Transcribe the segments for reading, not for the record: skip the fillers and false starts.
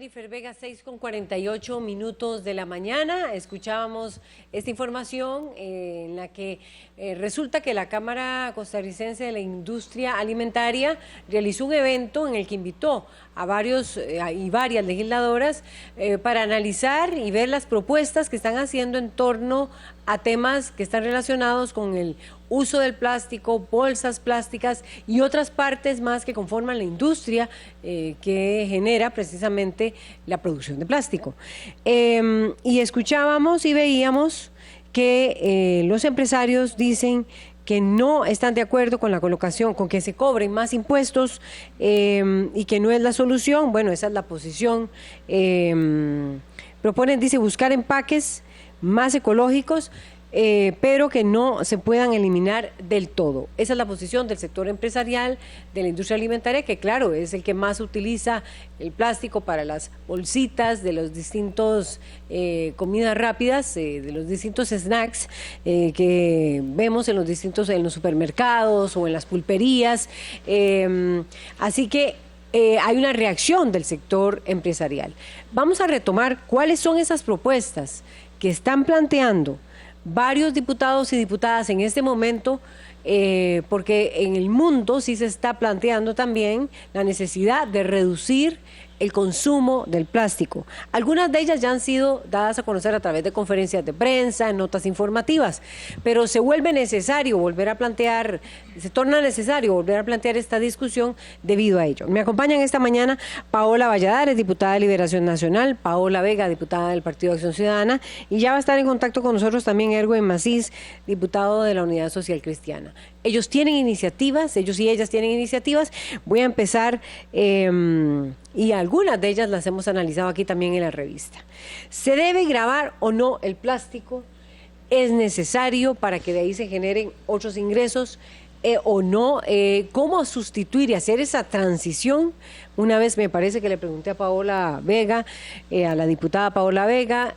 Jennifer Vega, 6:48 de la mañana. Escuchábamos esta información en la que resulta que la Cámara Costarricense de la Industria Alimentaria realizó un evento en el que invitó a varios y varias legisladoras para analizar y ver las propuestas que están haciendo en torno a temas que están relacionados con el uso del plástico, bolsas plásticas y otras partes más que conforman la industria que genera precisamente la producción de plástico. Y escuchábamos y veíamos que los empresarios dicen que no están de acuerdo con la colocación, con que se cobren más impuestos y que no es la solución. Bueno, esa es la posición. Proponen, dice, buscar empaques más ecológicos, pero que no se puedan eliminar del todo. Esa es la posición del sector empresarial, de la industria alimentaria, que claro, es el que más utiliza el plástico para las bolsitas de los distintos comidas rápidas, de los distintos snacks que vemos en los supermercados o en las pulperías. Así que hay una reacción del sector empresarial. Vamos a retomar cuáles son esas propuestas que están planteando varios diputados y diputadas en este momento, porque en el mundo sí se está planteando también la necesidad de reducir el consumo del plástico. Algunas de ellas ya han sido dadas a conocer a través de conferencias de prensa, notas informativas, pero se vuelve necesario volver a plantear, se torna necesario volver a plantear esta discusión debido a ello. Me acompañan esta mañana Paola Valladares, diputada de Liberación Nacional, Paola Vega, diputada del Partido Acción Ciudadana, y ya va a estar en contacto con nosotros también Erwin Macís, diputado de la Unidad Social Cristiana. Ellos tienen iniciativas, ellos y ellas tienen iniciativas. Voy a empezar, y algunas de ellas las hemos analizado aquí también en la revista. ¿Se debe gravar o no el plástico? ¿Es necesario para que de ahí se generen otros ingresos o no? ¿Cómo sustituir y hacer esa transición? Una vez me parece que le pregunté a Paola Vega, a la diputada Paola Vega,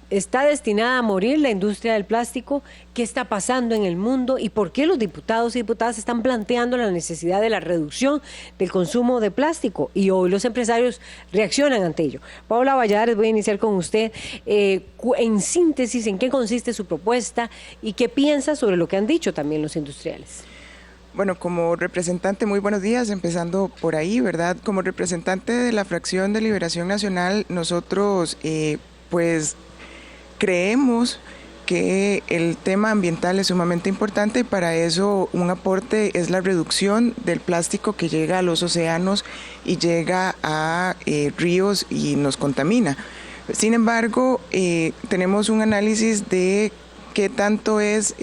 ¿está destinada a morir la industria del plástico? ¿Qué está pasando en el mundo? ¿Y por qué los diputados y diputadas están planteando la necesidad de la reducción del consumo de plástico? Y hoy los empresarios reaccionan ante ello. Paola Valladares, voy a iniciar con usted. En síntesis, ¿en qué consiste su propuesta y qué piensa sobre lo que han dicho también los industriales? Bueno, como representante, muy buenos días, empezando por ahí, ¿verdad? Como representante de la fracción de Liberación Nacional, nosotros, pues, creemos que el tema ambiental es sumamente importante y para eso un aporte es la reducción del plástico que llega a los océanos y llega a ríos y nos contamina. Sin embargo, tenemos un análisis de qué tanto es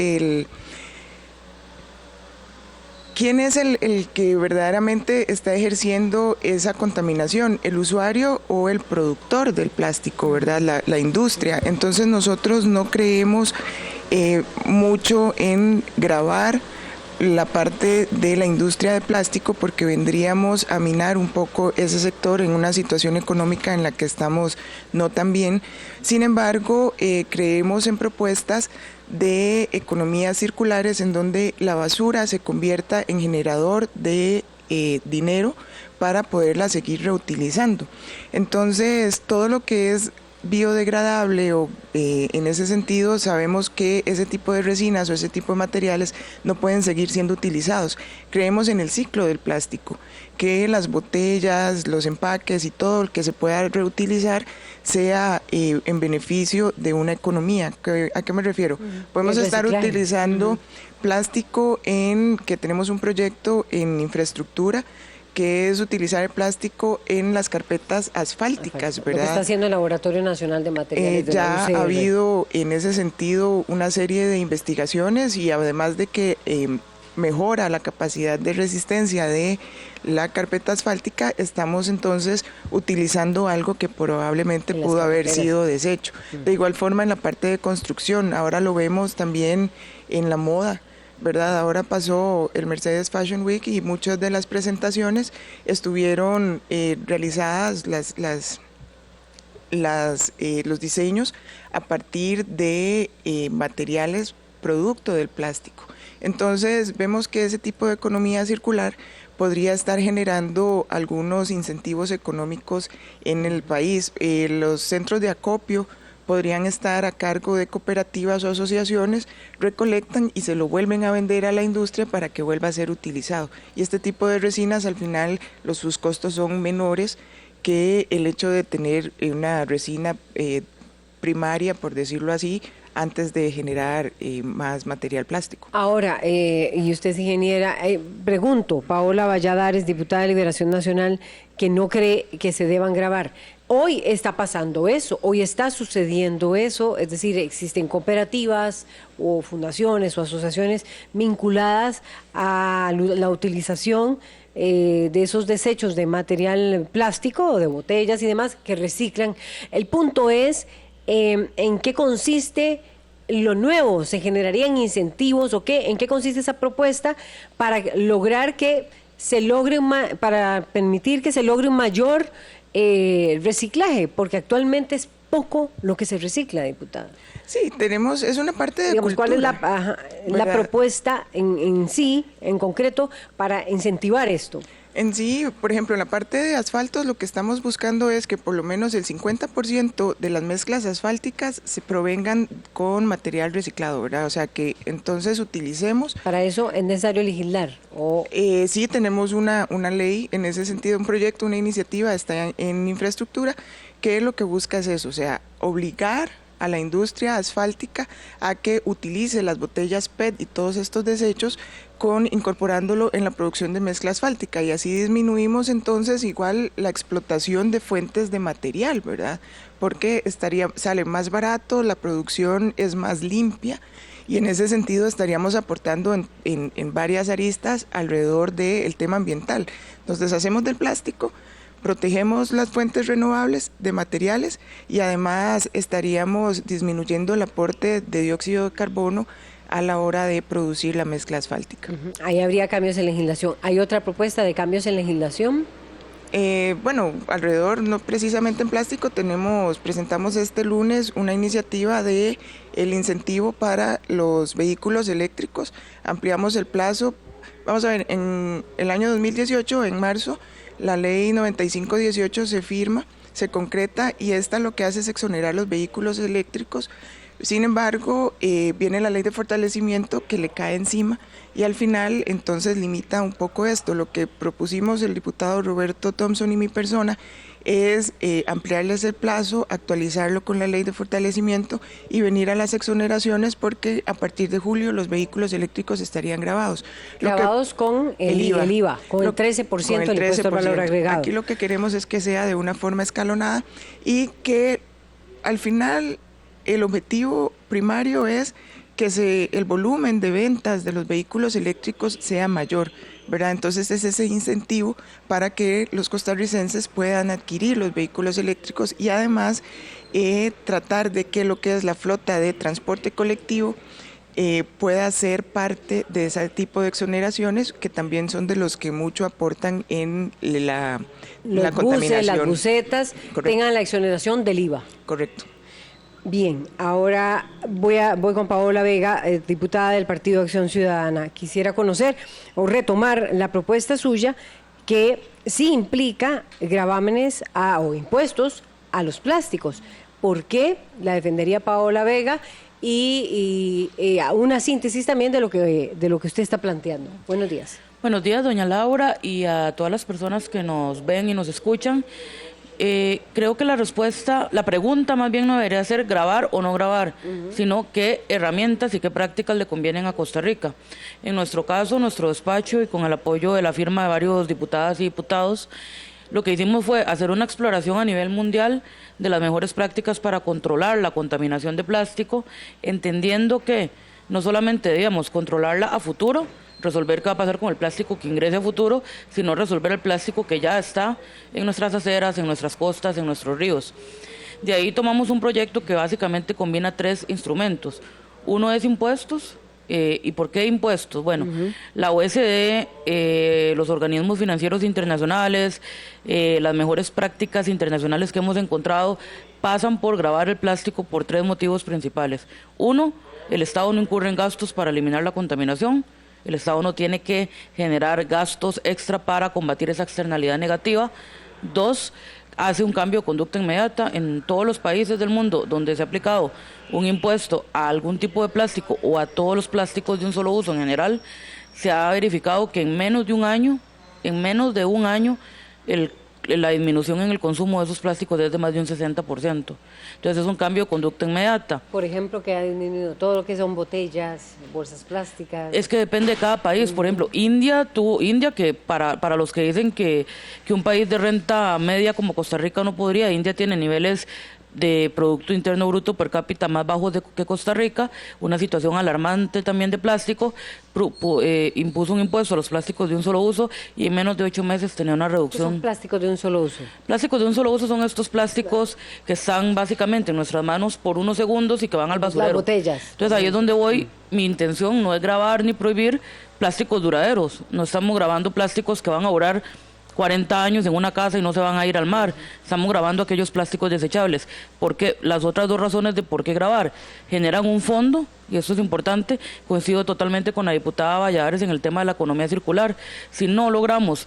¿quién es el que verdaderamente está ejerciendo esa contaminación? ¿El usuario o el productor del plástico, verdad? La industria. Entonces nosotros no creemos mucho en gravar la parte de la industria de plástico porque vendríamos a minar un poco ese sector en una situación económica en la que estamos no tan bien. Sin embargo, creemos en propuestas de economías circulares en donde la basura se convierta en generador de dinero para poderla seguir reutilizando. Entonces, todo lo que es biodegradable o en ese sentido sabemos que ese tipo de resinas o ese tipo de materiales no pueden seguir siendo utilizados. Creemos en el ciclo del plástico, que las botellas, los empaques y todo lo que se pueda reutilizar sea en beneficio de una economía. ¿A qué me refiero? Podemos estar utilizando plástico que tenemos un proyecto en infraestructura que es utilizar el plástico en las carpetas asfálticas, ¿verdad? Lo que está haciendo el Laboratorio Nacional de Materiales de ya la UCR. Ha habido en ese sentido una serie de investigaciones y además de que mejora la capacidad de resistencia de la carpeta asfáltica, estamos entonces utilizando algo que probablemente pudo haber sido desecho. De igual forma en la parte de construcción, ahora lo vemos también en la moda, ¿verdad? Ahora pasó el Mercedes Fashion Week y muchas de las presentaciones estuvieron realizadas los diseños a partir de materiales producto del plástico. Entonces vemos que ese tipo de economía circular podría estar generando algunos incentivos económicos en el país. Los centros de acopio podrían estar a cargo de cooperativas o asociaciones, recolectan y se lo vuelven a vender a la industria para que vuelva a ser utilizado. Y este tipo de resinas, al final, sus costos son menores que el hecho de tener una resina primaria, por decirlo así, antes de generar más material plástico. Ahora, y usted es ingeniera, pregunto, Paola Valladares, diputada de Liberación Nacional, que no cree que se deban grabar. Hoy está pasando eso, hoy está sucediendo eso, es decir, existen cooperativas o fundaciones o asociaciones vinculadas a la utilización de esos desechos de material plástico, de botellas y demás, que reciclan. El punto es, ¿en qué consiste lo nuevo? ¿Se generarían incentivos o qué? ¿En qué consiste esa propuesta para lograr que se logre para permitir que se logre un mayor reciclaje? Porque actualmente es poco lo que se recicla, diputada. Sí, es una parte de digamos, cultura. ¿cuál es la propuesta en sí, en concreto, para incentivar esto? En sí, por ejemplo, en la parte de asfaltos, lo que estamos buscando es que por lo menos el 50% de las mezclas asfálticas se provengan con material reciclado, ¿verdad? O sea, que entonces utilicemos... ¿Para eso es necesario legislar? Sí, tenemos una ley en ese sentido, un proyecto, una iniciativa, está en infraestructura, que lo que busca es eso, o sea, obligar a la industria asfáltica a que utilice las botellas PET y todos estos desechos incorporándolo en la producción de mezcla asfáltica, y así disminuimos entonces igual la explotación de fuentes de material, ¿verdad? Porque sale más barato, la producción es más limpia, y en ese sentido estaríamos aportando en varias aristas alrededor del tema ambiental. Nos deshacemos del plástico, protegemos las fuentes renovables de materiales y además estaríamos disminuyendo el aporte de dióxido de carbono a la hora de producir la mezcla asfáltica. Ahí habría cambios en legislación. ¿Hay otra propuesta de cambios en legislación? Bueno, alrededor, no precisamente en plástico, presentamos este lunes una iniciativa de el incentivo para los vehículos eléctricos. Ampliamos el plazo. Vamos a ver, en el año 2018, en marzo, la ley 9518 se firma, se concreta, y esta lo que hace es exonerar los vehículos eléctricos. Sin embargo, viene la ley de fortalecimiento que le cae encima y al final entonces limita un poco esto. Lo que propusimos el diputado Roberto Thompson y mi persona es ampliarles el plazo, actualizarlo con la ley de fortalecimiento y venir a las exoneraciones, porque a partir de julio los vehículos eléctricos estarían grabados. Grabados con el IVA, con el 13% del impuesto al valor agregado. Aquí lo que queremos es que sea de una forma escalonada y que al final el objetivo primario es que el volumen de ventas de los vehículos eléctricos sea mayor, ¿verdad? Entonces es ese incentivo para que los costarricenses puedan adquirir los vehículos eléctricos y además tratar de que lo que es la flota de transporte colectivo pueda ser parte de ese tipo de exoneraciones, que también son de los que mucho aportan en la contaminación. Buses, las busetas, correcto, tengan la exoneración del IVA. Correcto. Bien, ahora voy con Paola Vega, diputada del Partido Acción Ciudadana. Quisiera conocer o retomar la propuesta suya, que sí implica gravámenes o impuestos a los plásticos. ¿Por qué la defendería Paola Vega? Y una síntesis también de lo que usted está planteando. Buenos días. Buenos días, doña Laura, y a todas las personas que nos ven y nos escuchan. Creo que la pregunta más bien no debería ser grabar o no grabar, sino qué herramientas y qué prácticas le convienen a Costa Rica. En nuestro caso, nuestro despacho, y con el apoyo de la firma de varios diputadas y diputados, lo que hicimos fue hacer una exploración a nivel mundial de las mejores prácticas para controlar la contaminación de plástico, entendiendo que no solamente debíamos controlarla a futuro, resolver qué va a pasar con el plástico que ingrese a futuro, sino resolver el plástico que ya está en nuestras aceras, en nuestras costas, en nuestros ríos. De ahí tomamos un proyecto que básicamente combina 3 instrumentos. Uno es impuestos. ¿Y por qué impuestos? Bueno, la OSD, los organismos financieros internacionales, las mejores prácticas internacionales que hemos encontrado pasan por gravar el plástico por 3 motivos principales. Uno, el Estado no incurre en gastos para eliminar la contaminación. El Estado no tiene que generar gastos extra para combatir esa externalidad negativa. 2, hace un cambio de conducta inmediata en todos los países del mundo donde se ha aplicado un impuesto a algún tipo de plástico o a todos los plásticos de un solo uso en general. Se ha verificado que en menos de un año, la disminución en el consumo de esos plásticos es de más de un 60%. Entonces es un cambio de conducta inmediata. Por ejemplo, que ha disminuido todo lo que son botellas, bolsas plásticas. Es que depende de cada país. Por ejemplo, India, que para los que dicen que un país de renta media como Costa Rica no podría, India tiene niveles de Producto Interno Bruto per cápita más bajos que Costa Rica, una situación alarmante también de plástico, impuso un impuesto a los plásticos de un solo uso y en menos de 8 meses tenía una reducción. ¿Qué son plásticos de un solo uso? Plásticos de un solo uso son estos plásticos que están básicamente en nuestras manos por unos segundos y que van al basurero. Las botellas. Entonces ahí es donde voy, mi intención no es grabar ni prohibir plásticos duraderos, no estamos grabando plásticos que van a durar 40 años en una casa y no se van a ir al mar. Estamos grabando aquellos plásticos desechables. Porque las otras 2 razones de por qué grabar: generan un fondo, y eso es importante, coincido totalmente con la diputada Valladares en el tema de la economía circular. Si no logramos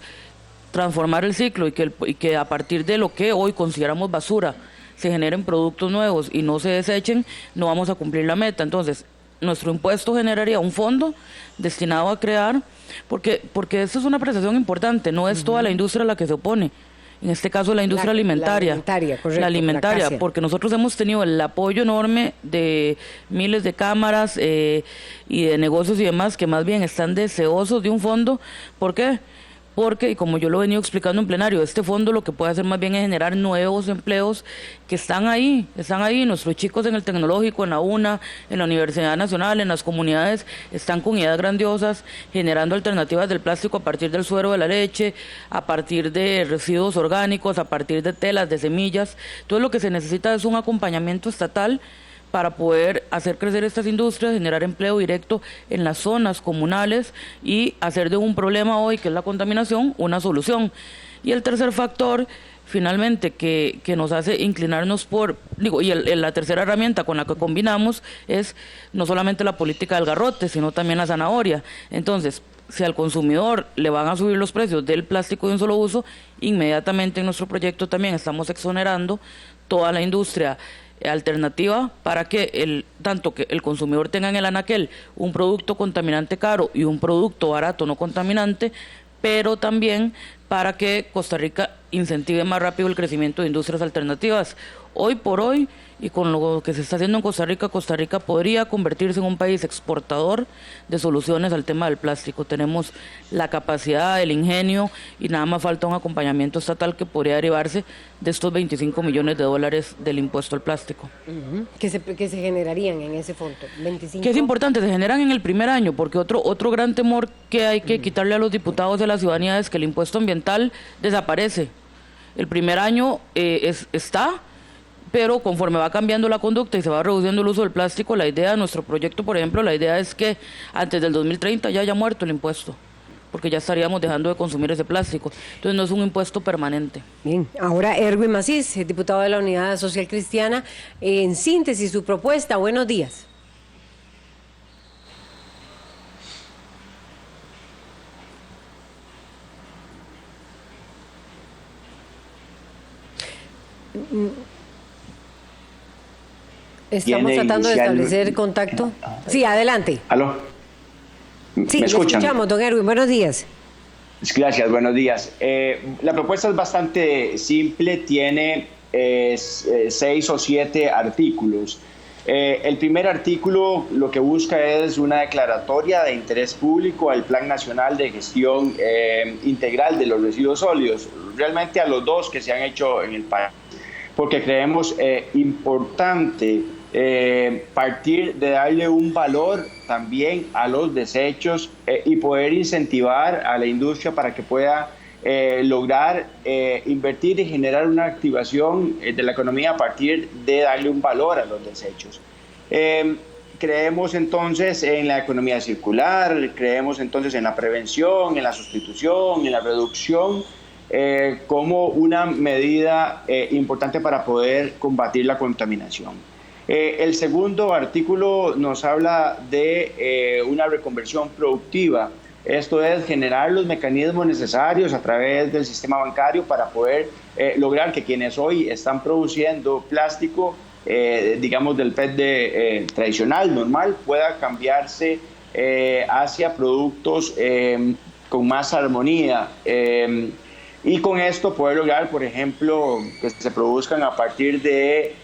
transformar el ciclo y que a partir de lo que hoy consideramos basura se generen productos nuevos y no se desechen, no vamos a cumplir la meta. Entonces, nuestro impuesto generaría un fondo destinado a crear, porque esto es una apreciación importante, no es toda la industria la que se opone, en este caso la industria alimentaria. La alimentaria, porque nosotros hemos tenido el apoyo enorme de miles de cámaras y de negocios y demás que más bien están deseosos de un fondo. ¿Por qué? Porque, y como yo lo he venido explicando en plenario, este fondo lo que puede hacer más bien es generar nuevos empleos que están ahí, nuestros chicos en el tecnológico, en la UNA, en la Universidad Nacional, en las comunidades, están con ideas grandiosas, generando alternativas del plástico a partir del suero de la leche, a partir de residuos orgánicos, a partir de telas, de semillas. Todo lo que se necesita es un acompañamiento estatal para poder hacer crecer estas industrias, generar empleo directo en las zonas comunales y hacer de un problema hoy, que es la contaminación, una solución. Y el tercer factor, finalmente, que nos hace inclinarnos la tercera herramienta con la que combinamos es no solamente la política del garrote, sino también la zanahoria. Entonces, si al consumidor le van a subir los precios del plástico de un solo uso, inmediatamente en nuestro proyecto también estamos exonerando toda la industria alternativa para que tanto que el consumidor tenga en el anaquel un producto contaminante caro y un producto barato no contaminante, pero también para que Costa Rica incentive más rápido el crecimiento de industrias alternativas. Hoy por hoy, y con lo que se está haciendo en Costa Rica podría convertirse en un país exportador de soluciones al tema del plástico. Tenemos la capacidad, el ingenio, y nada más falta un acompañamiento estatal que podría derivarse de estos $25 millones del impuesto al plástico. Que se generarían en ese fondo, 25. Que es importante, se generan en el primer año, porque otro gran temor que hay que quitarle a los diputados de la ciudadanía es que el impuesto ambiental desaparece. El primer año está, pero conforme va cambiando la conducta y se va reduciendo el uso del plástico, la idea de nuestro proyecto, por ejemplo, la idea es que antes del 2030 ya haya muerto el impuesto, porque ya estaríamos dejando de consumir ese plástico. Entonces no es un impuesto permanente. Bien, ahora Erwin Macís, diputado de la Unidad Social Cristiana, en síntesis su propuesta. Buenos días. Estamos tratando de establecer contacto. Sí, adelante. ¿Aló? Sí, ¿me escuchamos, don Erwin? Buenos días. Gracias, buenos días. La propuesta es bastante simple, tiene 6 o 7 artículos. El primer artículo lo que busca es una declaratoria de interés público al Plan Nacional de Gestión Integral de los Residuos Sólidos, realmente a los 2 que se han hecho en el país, porque creemos importante partir de darle un valor también a los desechos y poder incentivar a la industria para que pueda lograr invertir y generar una activación de la economía a partir de darle un valor a los desechos. Creemos entonces en la economía circular, creemos entonces en la prevención, en la sustitución, en la reducción, como una medida importante para poder combatir la contaminación. El segundo artículo nos habla de una reconversión productiva. Esto es generar los mecanismos necesarios a través del sistema bancario para poder lograr que quienes hoy están produciendo plástico, digamos del PET tradicional, normal, pueda cambiarse hacia productos con más armonía. Y con esto poder lograr, por ejemplo, que se produzcan a partir de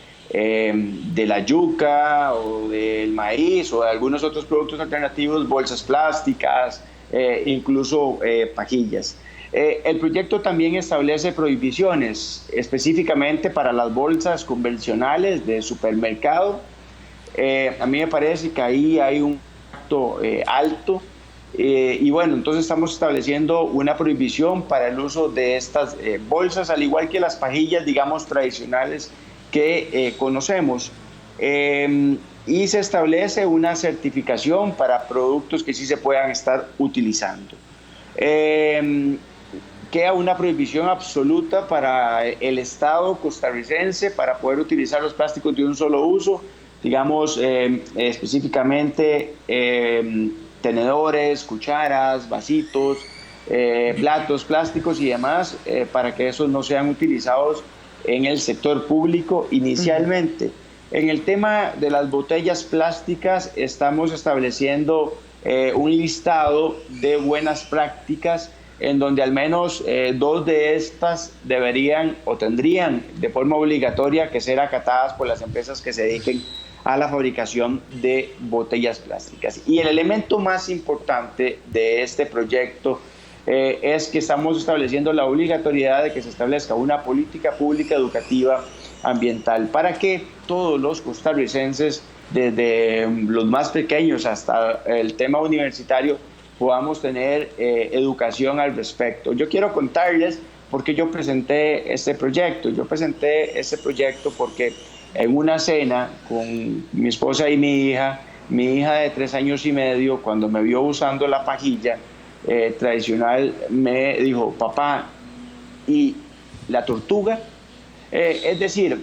la yuca o del maíz o de algunos otros productos alternativos, bolsas plásticas, incluso pajillas. El proyecto también establece prohibiciones específicamente para las bolsas convencionales de supermercado. A mí me parece que ahí hay un impacto alto. Y bueno, entonces estamos estableciendo una prohibición para el uso de estas bolsas, al igual que las pajillas, digamos, tradicionales que conocemos. Y se establece una certificación para productos que sí se puedan estar utilizando. Queda una prohibición absoluta para el Estado costarricense para poder utilizar los plásticos de un solo uso, digamos, específicamente tenedores, cucharas, vasitos, platos plásticos y demás, para que esos no sean utilizados en el sector público inicialmente. En el tema de las botellas plásticas estamos estableciendo un listado de buenas prácticas en donde al menos 2 de estas deberían o tendrían de forma obligatoria que ser acatadas por las empresas que se dediquen a la fabricación de botellas plásticas. Y el elemento más importante de este proyecto es que estamos estableciendo la obligatoriedad de que se establezca una política pública educativa ambiental para que todos los costarricenses, desde los más pequeños hasta el tema universitario, podamos tener educación al respecto. Yo quiero contarles por qué yo presenté este proyecto. Yo presenté este proyecto porque en una cena con mi esposa y mi hija de 3 años y medio, cuando me vio usando la pajilla tradicional, me dijo: papá, ¿y la tortuga? Es decir,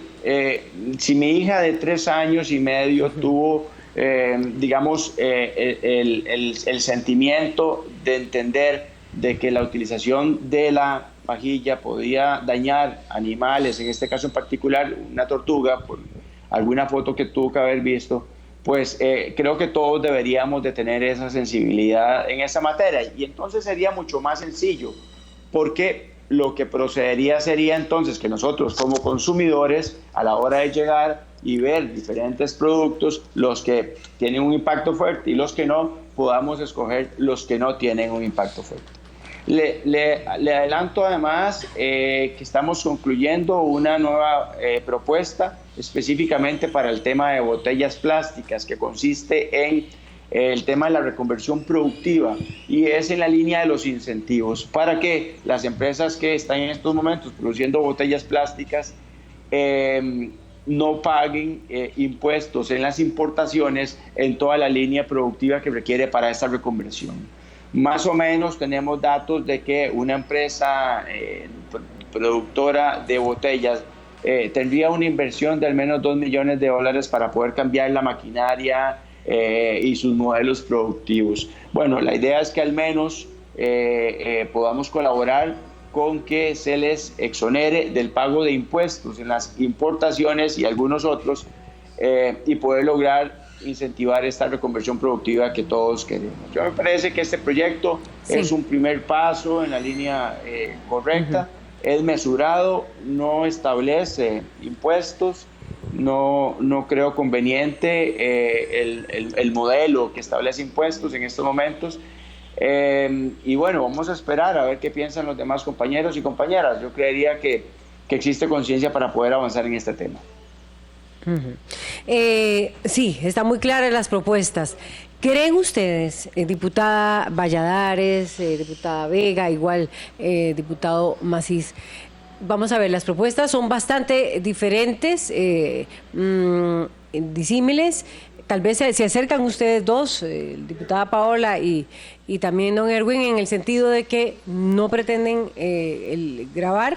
si mi hija de 3 años y medio tuvo, digamos, el sentimiento de entender de que la utilización de la pajilla podía dañar animales, en este caso en particular una tortuga, por alguna foto que tuvo que haber visto, pues creo que todos deberíamos de tener esa sensibilidad en esa materia. Y entonces sería mucho más sencillo, porque lo que procedería sería entonces que nosotros como consumidores, a la hora de llegar y ver diferentes productos, los que tienen un impacto fuerte y los que no, podamos escoger los que no tienen un impacto fuerte. Le adelanto además que estamos concluyendo una nueva propuesta específicamente para el tema de botellas plásticas, que consiste en el tema de la reconversión productiva, y es en la línea de los incentivos para que las empresas que están en estos momentos produciendo botellas plásticas no paguen impuestos en las importaciones en toda la línea productiva que requiere para esta reconversión. Más o menos tenemos datos de que una empresa productora de botellas tendría una inversión de al menos $2 millones para poder cambiar la maquinaria y sus modelos productivos. Bueno, la idea es que al menos podamos colaborar con que se les exonere del pago de impuestos en las importaciones y algunos otros, y poder lograr incentivar esta reconversión productiva que todos queremos. Yo me parece que este proyecto es un primer paso en la línea correcta, es mesurado, no establece impuestos, no creo conveniente el modelo que establece impuestos en estos momentos. Y bueno, vamos a esperar a ver qué piensan los demás compañeros y compañeras. Yo creería que existe conciencia para poder avanzar en este tema. Sí, están muy claras las propuestas. ¿Creen ustedes, diputada Valladares, diputada Vega, igual diputado Macís? Vamos a ver, las propuestas son bastante diferentes, disímiles. Tal vez se acercan ustedes dos, diputada Paola y también don Erwin, en el sentido de que no pretenden grabar,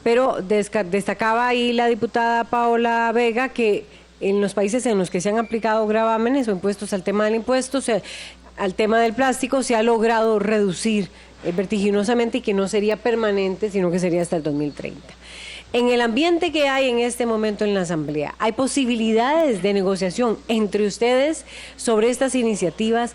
pero destacaba ahí la diputada Paola Vega que en los países en los que se han aplicado gravámenes o impuestos al tema del impuesto, al tema del plástico, se ha logrado reducir vertiginosamente y que no sería permanente, sino que sería hasta el 2030. En el ambiente que hay en este momento en la Asamblea, ¿hay posibilidades de negociación entre ustedes sobre estas iniciativas?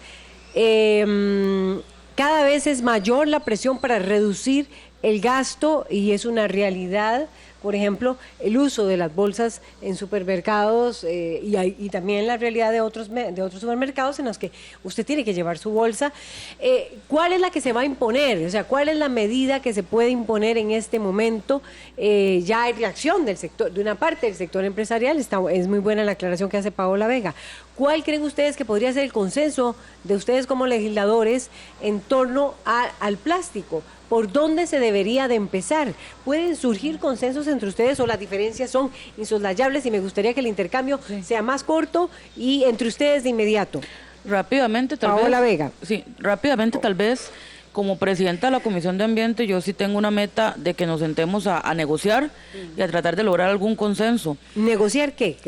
Cada vez es mayor la presión para reducir el gasto y es una realidad. Por ejemplo, el uso de las bolsas en supermercados y también la realidad de otros supermercados en los que usted tiene que llevar su bolsa. ¿Cuál es la que se va a imponer? O sea, ¿cuál es la medida que se puede imponer en este momento? Ya hay reacción del sector, de una parte del sector empresarial. Es muy buena la aclaración que hace Paola Vega. ¿Cuál creen ustedes que podría ser el consenso de ustedes como legisladores en torno al plástico? ¿Por dónde se debería de empezar? ¿Pueden surgir consensos entre ustedes o las diferencias son insoslayables? Y me gustaría que el intercambio sea más corto y entre ustedes de inmediato. Rápidamente, tal vez. Paola Vega. Sí, rápidamente, tal vez. Como presidenta de la Comisión de Ambiente, yo sí tengo una meta de que nos sentemos a negociar y a tratar de lograr algún consenso. ¿Negociar qué?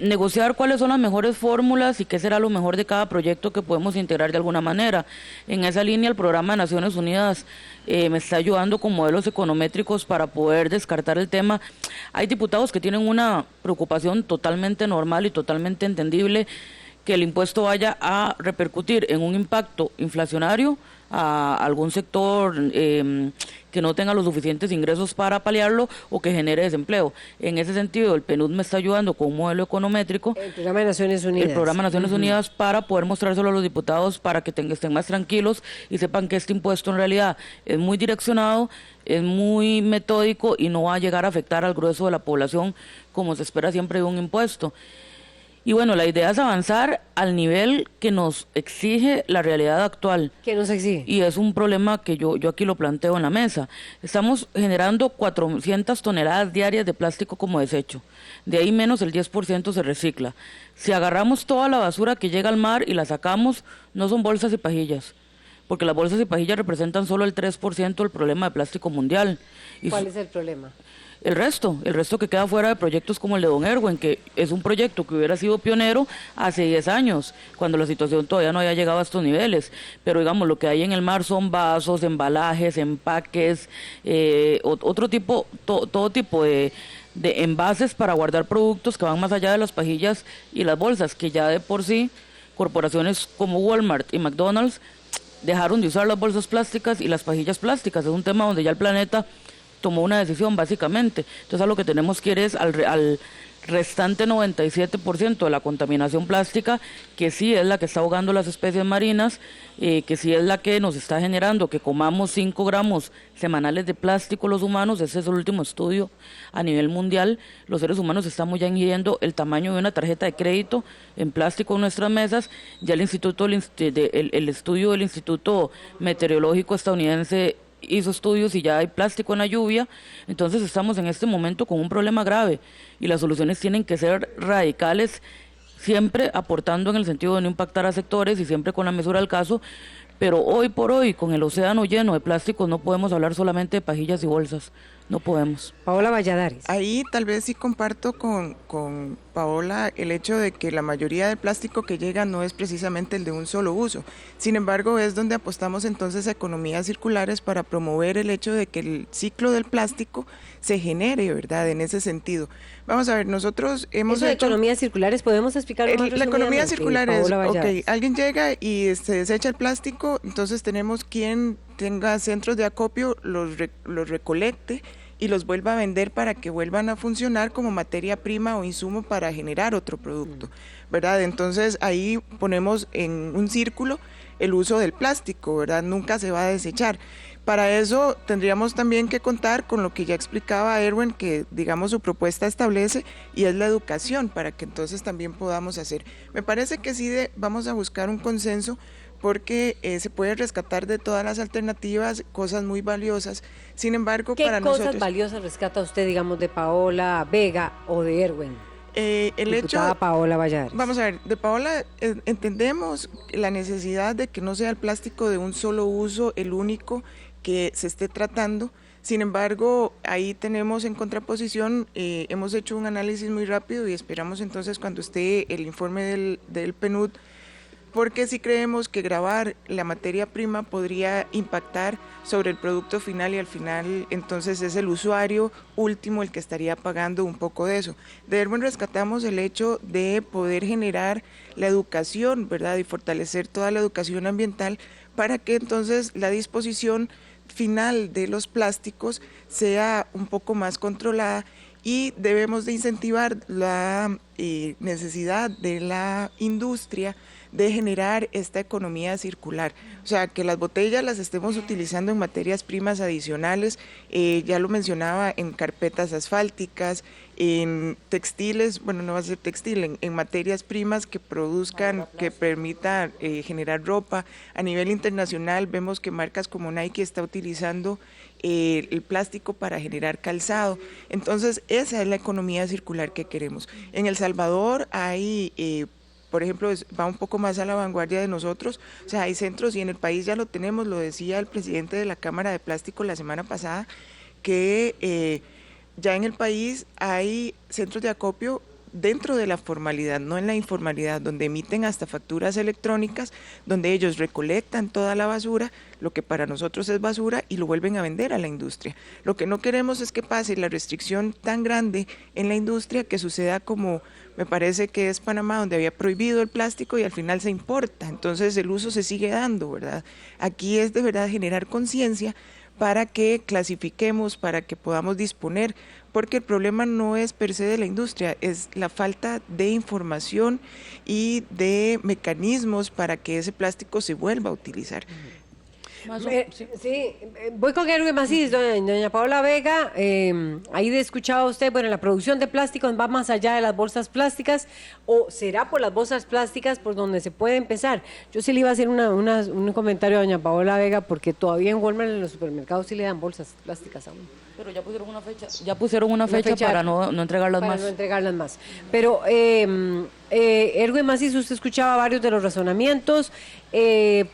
Negociar cuáles son las mejores fórmulas y qué será lo mejor de cada proyecto que podemos integrar de alguna manera. En esa línea, el Programa de Naciones Unidas me está ayudando con modelos econométricos para poder descartar el tema. Hay diputados que tienen una preocupación totalmente normal y totalmente entendible que el impuesto vaya a repercutir en un impacto inflacionario a algún sector que no tenga los suficientes ingresos para paliarlo o que genere desempleo. En ese sentido, el PNUD me está ayudando con un modelo econométrico. El Programa de Naciones Unidas. El Programa de Naciones Unidas para poder mostrárselo a los diputados para que estén más tranquilos y sepan que este impuesto en realidad es muy direccionado, es muy metódico y no va a llegar a afectar al grueso de la población como se espera siempre de un impuesto. Y bueno, la idea es avanzar al nivel que nos exige la realidad actual. ¿Qué nos exige? Y es un problema que yo aquí lo planteo en la mesa. Estamos generando 400 toneladas diarias de plástico como desecho. De ahí menos el 10% se recicla. Si agarramos toda la basura que llega al mar y la sacamos, no son bolsas y pajillas. Porque las bolsas y pajillas representan solo el 3% del problema de plástico mundial. ¿Cuál es el problema? El resto que queda fuera de proyectos como el de Don Erwin, que es un proyecto que hubiera sido pionero hace 10 años, cuando la situación todavía no había llegado a estos niveles. Pero digamos, lo que hay en el mar son vasos, embalajes, empaques, otro tipo, todo tipo de envases para guardar productos que van más allá de las pajillas y las bolsas, que ya de por sí corporaciones como Walmart y McDonald's dejaron de usar las bolsas plásticas y las pajillas plásticas. Es un tema donde ya el planeta tomó una decisión básicamente. Entonces lo que tenemos que ir es al restante 97% de la contaminación plástica, que sí es la que está ahogando las especies marinas, que sí es la que nos está generando que comamos 5 gramos semanales de plástico los humanos. Ese es el último estudio a nivel mundial. Los seres humanos estamos ya ingiriendo el tamaño de una tarjeta de crédito en plástico en nuestras mesas. Ya el estudio del Instituto Meteorológico estadounidense hizo estudios y ya hay plástico en la lluvia. Entonces estamos en este momento con un problema grave y las soluciones tienen que ser radicales, siempre aportando en el sentido de no impactar a sectores y siempre con la mesura del caso. Pero hoy por hoy, con el océano lleno de plásticos, no podemos hablar solamente de pajillas y bolsas. No podemos. Paola Valladares. Ahí tal vez sí comparto con Paola el hecho de que la mayoría del plástico que llega no es precisamente el de un solo uso. Sin embargo, es donde apostamos entonces a economías circulares para promover el hecho de que el ciclo del plástico se genere, ¿verdad? En ese sentido. Vamos a ver, nosotros hemos Eso de economías circulares, ¿podemos explicar más la economía circular es, ok, alguien llega y se desecha el plástico, entonces tenemos quien tenga centros de acopio, los recolecte y los vuelva a vender para que vuelvan a funcionar como materia prima o insumo para generar otro producto, ¿verdad? Entonces ahí ponemos en un círculo el uso del plástico, ¿verdad? Nunca se va a desechar. Para eso tendríamos también que contar con lo que ya explicaba Erwin, que digamos su propuesta establece, y es la educación, para que entonces también podamos hacer. Me parece que sí vamos a buscar un consenso, porque se puede rescatar de todas las alternativas cosas muy valiosas. Sin embargo, para nosotros... ¿Qué cosas valiosas rescata usted, digamos, de Paola Vega o de Erwin? Diputada Paola Valladares. Vamos a ver, de Paola entendemos la necesidad de que no sea el plástico de un solo uso el único que se esté tratando, Sin embargo, ahí tenemos en contraposición, hemos hecho un análisis muy rápido y esperamos entonces cuando esté el informe del PNUD, porque sí creemos que gravar la materia prima podría impactar sobre el producto final y al final entonces es el usuario último el que estaría pagando un poco de eso. De Erwin rescatamos el hecho de poder generar la educación, ¿verdad? Y fortalecer toda la educación ambiental para que entonces la disposición final de los plásticos sea un poco más controlada y debemos de incentivar la necesidad de la industria de generar esta economía circular, o sea, que las botellas las estemos utilizando en materias primas adicionales, ya lo mencionaba, en carpetas asfálticas, en textiles, bueno, no va a ser textil, en materias primas que produzcan, que permitan generar ropa. A nivel internacional vemos que marcas como Nike está utilizando el plástico para generar calzado. Entonces, esa es la economía circular que queremos. En El Salvador hay por ejemplo, va un poco más a la vanguardia de nosotros, o sea, hay centros y en el país ya lo tenemos, lo decía el presidente de la Cámara de Plástico la semana pasada, que ya en el país hay centros de acopio dentro de la formalidad, no en la informalidad, donde emiten hasta facturas electrónicas, donde ellos recolectan toda la basura, lo que para nosotros es basura, y lo vuelven a vender a la industria. Lo que no queremos es que pase la restricción tan grande en la industria que suceda como me parece que es Panamá, donde había prohibido el plástico y al final se importa, entonces el uso se sigue dando, ¿verdad? Aquí es de verdad generar conciencia para que clasifiquemos, para que podamos disponer, porque el problema no es per se de la industria, es la falta de información y de mecanismos para que ese plástico se vuelva a utilizar. Voy con Erwin Macís, doña Paola Vega. Ahí escuchaba usted, bueno, la producción de plásticos va más allá de las bolsas plásticas, o será por las bolsas plásticas por donde se puede empezar. Yo sí le iba a hacer un comentario a doña Paola Vega, porque todavía en Walmart, en los supermercados, sí le dan bolsas plásticas aún. Pero ya pusieron una fecha para no entregarlas para más. no entregarlas más. Pero, Erwin Macís, usted escuchaba varios de los razonamientos.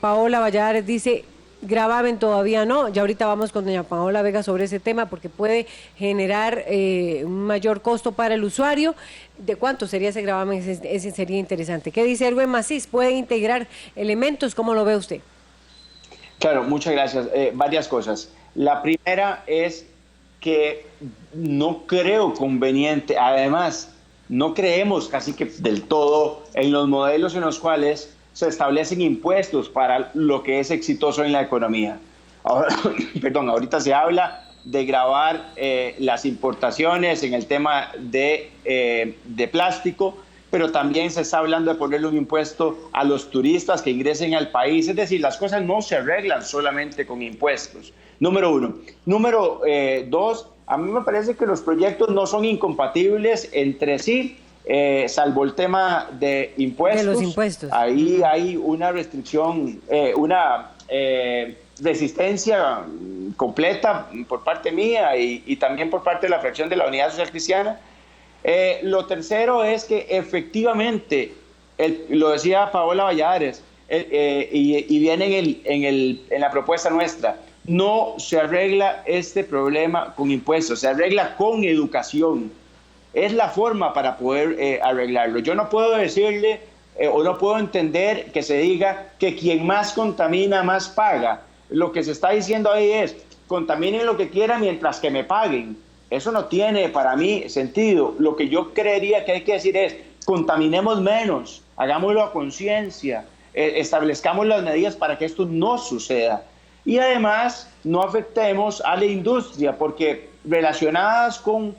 Paola Valladares dice: gravamen todavía no, ya ahorita vamos con doña Paola Vega sobre ese tema porque puede generar un mayor costo para el usuario. ¿De cuánto sería ese gravamen? Ese sería interesante. ¿Qué dice Erwin Macís? ¿Puede integrar elementos? ¿Cómo lo ve usted? Claro, muchas gracias. Varias cosas. La primera es que no creo conveniente, además, no creemos casi que del todo en los modelos en los cuales se establecen impuestos para lo que es exitoso en la economía. Ahora, ahorita se habla de gravar las importaciones en el tema de plástico, pero también se está hablando de ponerle un impuesto a los turistas que ingresen al país. Es decir, las cosas no se arreglan solamente con impuestos. Número uno. Número dos, a mí me parece que los proyectos no son incompatibles entre sí. Salvo el tema de impuestos, de los impuestos. Ahí hay una restricción, una resistencia completa por parte mía y también por parte de la fracción de la Unidad Social Cristiana. Lo tercero es que efectivamente, lo decía Paola Valladares, y viene en la propuesta nuestra, no se arregla este problema con impuestos, se arregla con educación. Es la forma para poder arreglarlo. Yo no puedo decirle o no puedo entender que se diga que quien más contamina, más paga. Lo que se está diciendo ahí es, contaminen lo que quieran mientras que me paguen. Eso no tiene para mí sentido. Lo que yo creería que hay que decir es, contaminemos menos, hagámoslo a conciencia, establezcamos las medidas para que esto no suceda. Y además, no afectemos a la industria, porque relacionadas con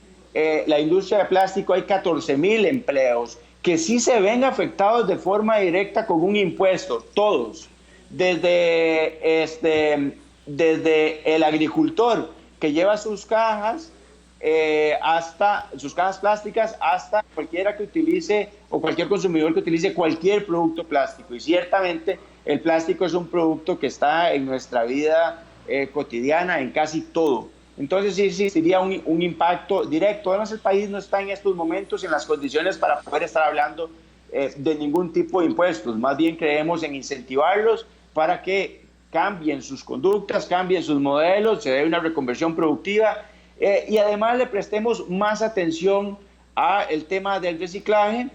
la industria de plástico hay 14,000 empleos que sí se ven afectados de forma directa con un impuesto, todos, desde el agricultor que lleva sus cajas hasta sus cajas plásticas, hasta cualquiera que utilice o cualquier consumidor que utilice cualquier producto plástico. Y ciertamente el plástico es un producto que está en nuestra vida cotidiana, en casi todo. Entonces sí existiría un impacto directo. Además, el país no está en estos momentos en las condiciones para poder estar hablando de ningún tipo de impuestos. Más bien creemos en incentivarlos para que cambien sus conductas, cambien sus modelos, se dé una reconversión productiva y además le prestemos más atención al tema del reciclaje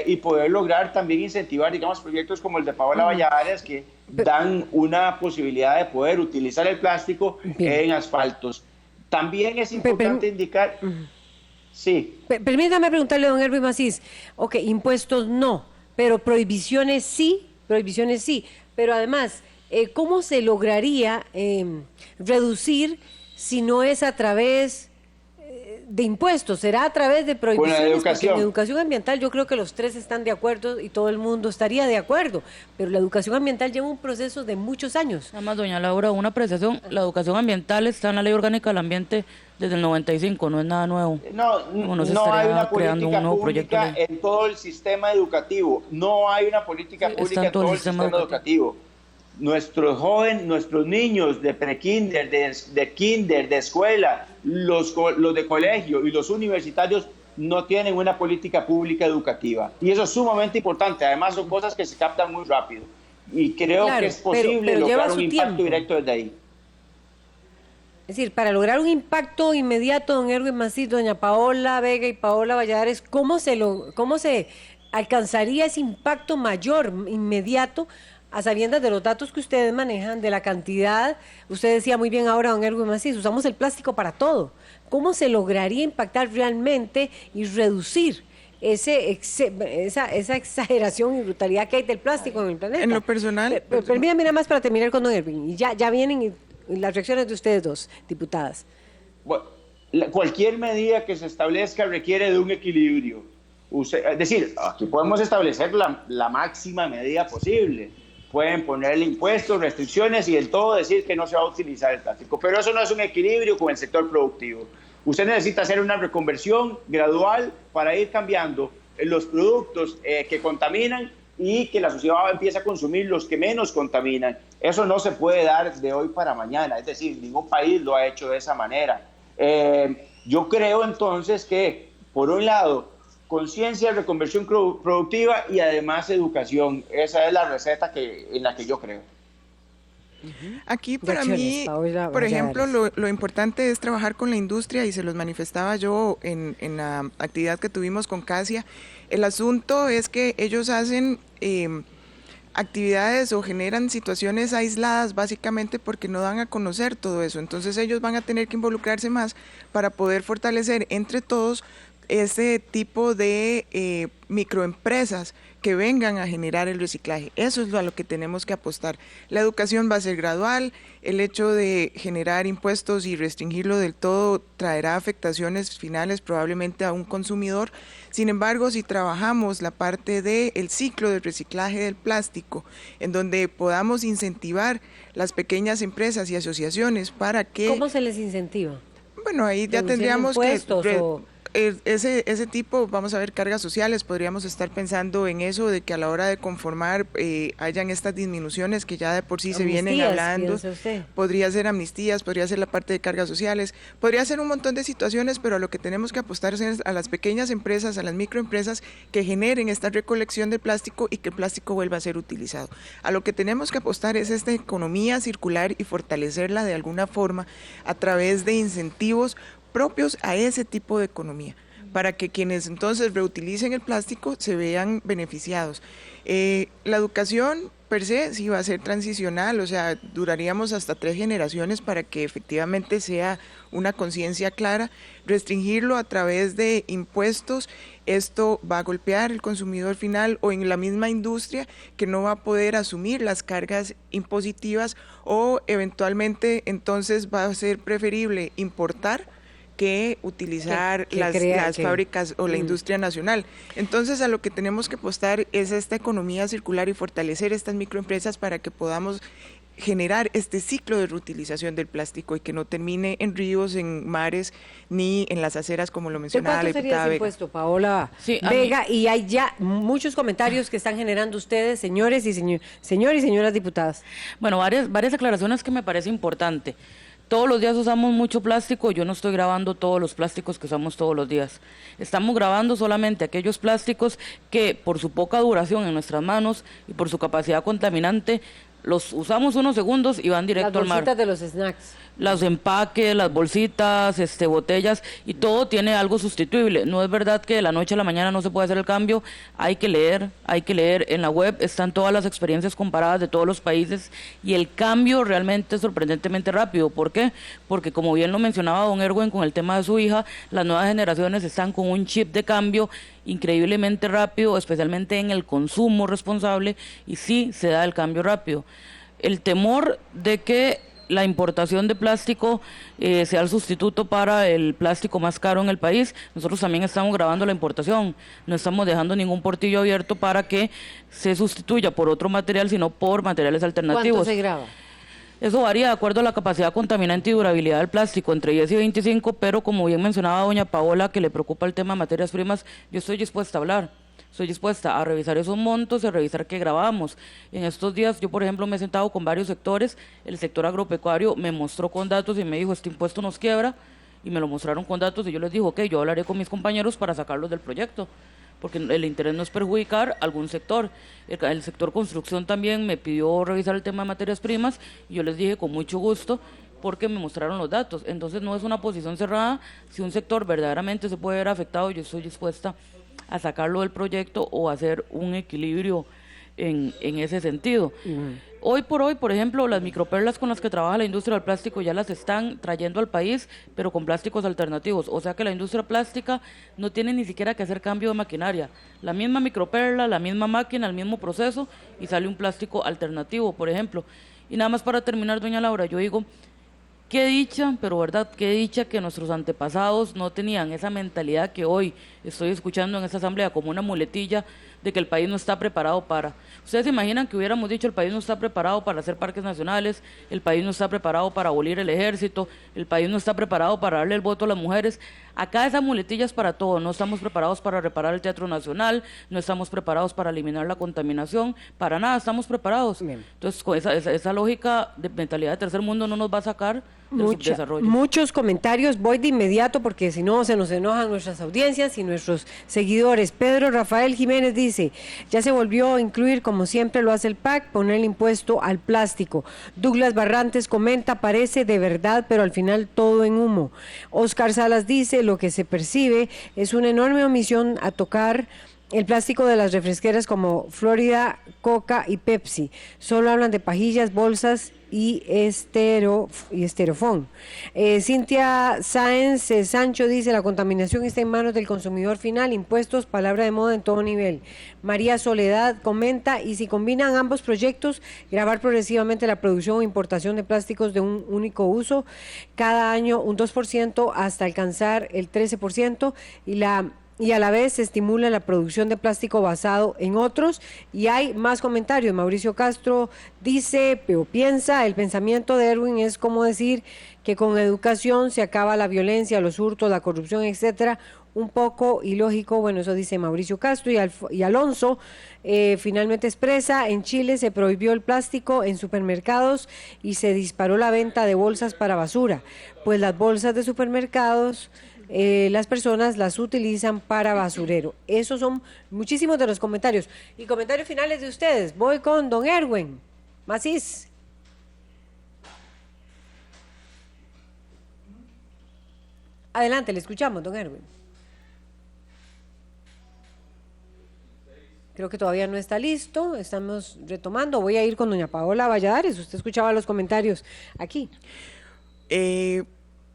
y poder lograr también incentivar, digamos, proyectos como el de Paola Valladares que dan una posibilidad de poder utilizar el plástico en asfaltos. También es importante indicar... Sí. Permítame preguntarle a don Erwin Macís, ok, impuestos no, pero prohibiciones sí, pero además, ¿cómo se lograría reducir si no es a través de impuestos? ¿Será a través de prohibiciones? Con la educación. Porque en educación ambiental yo creo que los tres están de acuerdo y todo el mundo estaría de acuerdo, pero la educación ambiental lleva un proceso de muchos años. Nada más, doña Laura, una apreciación, la educación ambiental está en la Ley Orgánica del Ambiente desde el 95, no es nada nuevo. No hay una política pública en todo el sistema educativo, no hay una política pública en todo el sistema educativo. Nuestros jóvenes, nuestros niños de prekinder, de kinder, de escuela, los de colegio y los universitarios no tienen una política pública educativa. Y eso es sumamente importante. Además, son cosas que se captan muy rápido. Y creo que es posible lograr un impacto directo desde ahí. Es decir, para lograr un impacto inmediato, don Erwin Macís, doña Paola Vega y Paola Valladares, ¿cómo se alcanzaría ese impacto mayor, inmediato, a sabiendas de los datos que ustedes manejan, de la cantidad? Usted decía muy bien ahora, don Erwin Macís, usamos el plástico para todo. ¿Cómo se lograría impactar realmente y reducir esa exageración y brutalidad que hay del plástico en el planeta? En lo personal... Permítame nada más para terminar con don Erwin, y ya vienen las reacciones de ustedes dos, diputadas. Bueno, cualquier medida que se establezca requiere de un equilibrio. Es decir, aquí podemos establecer la máxima medida posible. Pueden ponerle impuestos, restricciones y del todo decir que no se va a utilizar el plástico. Pero eso no es un equilibrio con el sector productivo. Usted necesita hacer una reconversión gradual para ir cambiando los productos que contaminan y que la sociedad empiece a consumir los que menos contaminan. Eso no se puede dar de hoy para mañana, es decir, ningún país lo ha hecho de esa manera. Yo creo entonces que, por un lado, conciencia, reconversión productiva y además educación. Esa es la receta en la que yo creo. Aquí para mí, por ejemplo, lo importante es trabajar con la industria y se los manifestaba yo en la actividad que tuvimos con CASIA. El asunto es que ellos hacen actividades o generan situaciones aisladas básicamente porque no dan a conocer todo eso. Entonces ellos van a tener que involucrarse más para poder fortalecer entre todos ese tipo de microempresas que vengan a generar el reciclaje. Eso es a lo que tenemos que apostar. La educación va a ser gradual, el hecho de generar impuestos y restringirlo del todo traerá afectaciones finales probablemente a un consumidor. Sin embargo, si trabajamos la parte del ciclo del reciclaje del plástico, en donde podamos incentivar las pequeñas empresas y asociaciones para que... ¿Cómo se les incentiva? Bueno, ahí ya tendríamos que... Ese tipo, vamos a ver, cargas sociales, podríamos estar pensando en eso, de que a la hora de conformar hayan estas disminuciones que ya de por sí se vienen hablando. Podría ser amnistías, podría ser la parte de cargas sociales, podría ser un montón de situaciones, pero a lo que tenemos que apostar es a las pequeñas empresas, a las microempresas que generen esta recolección de plástico y que el plástico vuelva a ser utilizado. A lo que tenemos que apostar es esta economía circular y fortalecerla de alguna forma a través de incentivos propios a ese tipo de economía, para que quienes entonces reutilicen el plástico se vean beneficiados. La educación per se sí va a ser transicional, o sea, duraríamos hasta 3 generaciones para que efectivamente sea una conciencia clara. Restringirlo a través de impuestos, esto va a golpear al consumidor final o en la misma industria que no va a poder asumir las cargas impositivas o eventualmente entonces va a ser preferible importar que utilizar las fábricas o la industria nacional. Entonces a lo que tenemos que apostar es esta economía circular y fortalecer estas microempresas para que podamos generar este ciclo de reutilización del plástico y que no termine en ríos, en mares, ni en las aceras como lo mencionaba la diputada Vega. ¿Cuánto sería ese impuesto, Paola Vega? Y hay ya muchos comentarios que están generando ustedes, señores y señoras diputadas. Bueno, varias aclaraciones que me parece importante. Todos los días usamos mucho plástico, yo no estoy grabando todos los plásticos que usamos todos los días. Estamos grabando solamente aquellos plásticos que por su poca duración en nuestras manos y por su capacidad contaminante los usamos unos segundos y van directo al mar. Las bolsitas de los snacks. Los empaques, las bolsitas, botellas, y todo tiene algo sustituible. No es verdad que de la noche a la mañana no se puede hacer el cambio. Hay que leer. En la web están todas las experiencias comparadas de todos los países y el cambio realmente es sorprendentemente rápido. ¿Por qué? Porque como bien lo mencionaba don Erwin con el tema de su hija, las nuevas generaciones están con un chip de cambio increíblemente rápido, especialmente en el consumo responsable, y sí se da el cambio rápido. El temor de que la importación de plástico sea el sustituto para el plástico más caro en el país. Nosotros también estamos grabando la importación, no estamos dejando ningún portillo abierto para que se sustituya por otro material, sino por materiales alternativos. ¿Cuánto se graba? Eso varía de acuerdo a la capacidad contaminante y durabilidad del plástico, entre 10 y 25, pero como bien mencionaba doña Paola, que le preocupa el tema de materias primas, yo estoy dispuesta a hablar. Estoy dispuesta a revisar esos montos y a revisar qué grabamos. En estos días yo, por ejemplo, me he sentado con varios sectores. El sector agropecuario me mostró con datos y me dijo, este impuesto nos quiebra, y me lo mostraron con datos y yo les dije, ok, yo hablaré con mis compañeros para sacarlos del proyecto, porque el interés no es perjudicar a algún sector. El sector construcción también me pidió revisar el tema de materias primas y yo les dije con mucho gusto, porque me mostraron los datos. Entonces no es una posición cerrada. Si un sector verdaderamente se puede ver afectado, yo estoy dispuesta a sacarlo del proyecto o hacer un equilibrio en ese sentido. Hoy por hoy, por ejemplo, las microperlas con las que trabaja la industria del plástico ya las están trayendo al país, pero con plásticos alternativos. O sea que la industria plástica no tiene ni siquiera que hacer cambio de maquinaria. La misma microperla, la misma máquina, el mismo proceso, y sale un plástico alternativo, por ejemplo. Y nada más para terminar, doña Laura, yo digo, qué dicha, pero verdad, qué dicha que nuestros antepasados no tenían esa mentalidad que hoy estoy escuchando en esta asamblea como una muletilla de que el país no está preparado para. ¿Ustedes se imaginan que hubiéramos dicho el país no está preparado para hacer parques nacionales, el país no está preparado para abolir el ejército, el país no está preparado para darle el voto a las mujeres? Acá esa muletilla es para todo. No estamos preparados para reparar el Teatro Nacional, no estamos preparados para eliminar la contaminación, para nada estamos preparados. Bien. Entonces, con esa lógica de mentalidad de tercer mundo no nos va a sacar del subdesarrollo. Muchos comentarios, voy de inmediato porque si no se nos enojan nuestras audiencias y nuestros seguidores. Pedro Rafael Jiménez dice, ya se volvió a incluir, como siempre lo hace el PAC, poner el impuesto al plástico. Douglas Barrantes comenta, parece de verdad, pero al final todo en humo. Oscar Salas dice, lo que se percibe es una enorme omisión a tocar el plástico de las refresqueras como Florida, Coca y Pepsi. Solo hablan de pajillas, bolsas y esterofón. Cintia Sáenz Sancho dice, la contaminación está en manos del consumidor final, impuestos, palabra de moda en todo nivel. María Soledad comenta, y si combinan ambos proyectos, grabar progresivamente la producción o importación de plásticos de un único uso, cada año un 2% hasta alcanzar el 13%, y a la vez se estimula la producción de plástico basado en otros. Y hay más comentarios. Mauricio Castro dice, pero piensa, el pensamiento de Erwin es como decir que con educación se acaba la violencia, los hurtos, la corrupción, etcétera. Un poco ilógico, bueno, eso dice Mauricio Castro. Y Alonso finalmente expresa, en Chile se prohibió el plástico en supermercados y se disparó la venta de bolsas para basura, pues las bolsas de supermercados las personas las utilizan para basurero. Esos son muchísimos de los comentarios. Y comentarios finales de ustedes. Voy con don Erwin Macís. Adelante, le escuchamos, don Erwin. Creo que todavía no está listo, estamos retomando. Voy a ir con doña Paola Valladares. Usted escuchaba los comentarios aquí.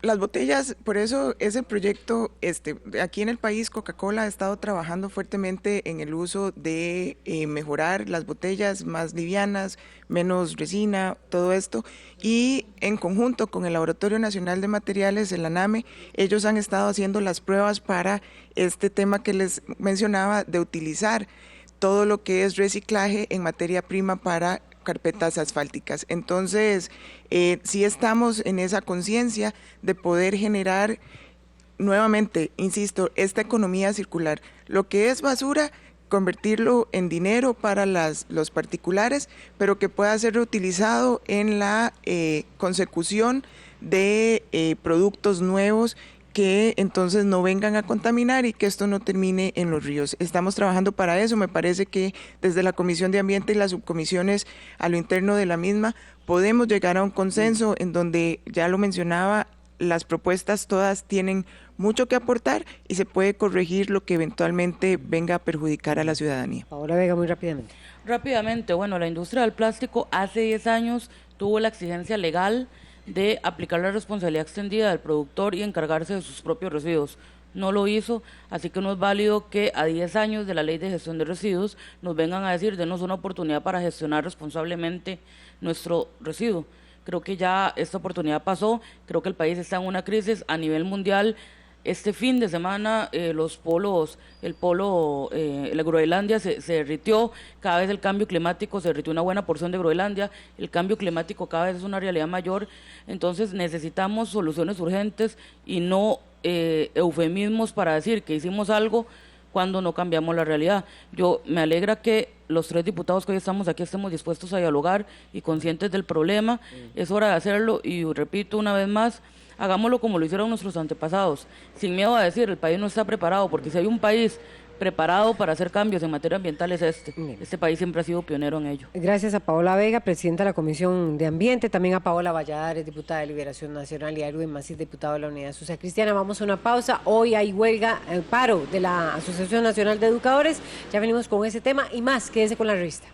Las botellas, por eso ese proyecto, aquí en el país Coca-Cola ha estado trabajando fuertemente en el uso de mejorar las botellas más livianas, menos resina, todo esto, y en conjunto con el Laboratorio Nacional de Materiales, el ANAME, ellos han estado haciendo las pruebas para este tema que les mencionaba de utilizar todo lo que es reciclaje en materia prima para carpetas asfálticas. Entonces, sí estamos en esa conciencia de poder generar nuevamente, insisto, esta economía circular. Lo que es basura, convertirlo en dinero para los particulares, pero que pueda ser reutilizado en la consecución de productos nuevos que entonces no vengan a contaminar y que esto no termine en los ríos. Estamos trabajando para eso. Me parece que desde la Comisión de Ambiente y las subcomisiones a lo interno de la misma podemos llegar a un consenso en donde, ya lo mencionaba, las propuestas todas tienen mucho que aportar y se puede corregir lo que eventualmente venga a perjudicar a la ciudadanía. Paola Vega, muy rápidamente. Rápidamente, bueno, la industria del plástico hace 10 años tuvo la exigencia legal de aplicar la responsabilidad extendida del productor y encargarse de sus propios residuos. No lo hizo, así que no es válido que a 10 años de la ley de gestión de residuos nos vengan a decir, denos una oportunidad para gestionar responsablemente nuestro residuo. Creo que ya esta oportunidad pasó, creo que el país está en una crisis a nivel mundial. Este fin de semana la Groenlandia se derritió, cada vez el cambio climático, se derritió una buena porción de Groenlandia, el cambio climático cada vez es una realidad mayor, entonces necesitamos soluciones urgentes y no eufemismos para decir que hicimos algo cuando no cambiamos la realidad. Yo me alegra que los 3 diputados que hoy estamos aquí estemos dispuestos a dialogar y conscientes del problema. Es hora de hacerlo y repito una vez más, hagámoslo como lo hicieron nuestros antepasados, sin miedo a decir el país no está preparado, porque si hay un país preparado para hacer cambios en materia ambiental es este. Este país siempre ha sido pionero en ello. Gracias a Paola Vega, presidenta de la Comisión de Ambiente, también a Paola Valladares, diputada de Liberación Nacional, y a Erwin Macís, diputado de la Unidad Social Cristiana. Vamos a una pausa. Hoy hay huelga, paro de la Asociación Nacional de Educadores. Ya venimos con ese tema y más. Quédese con la revista.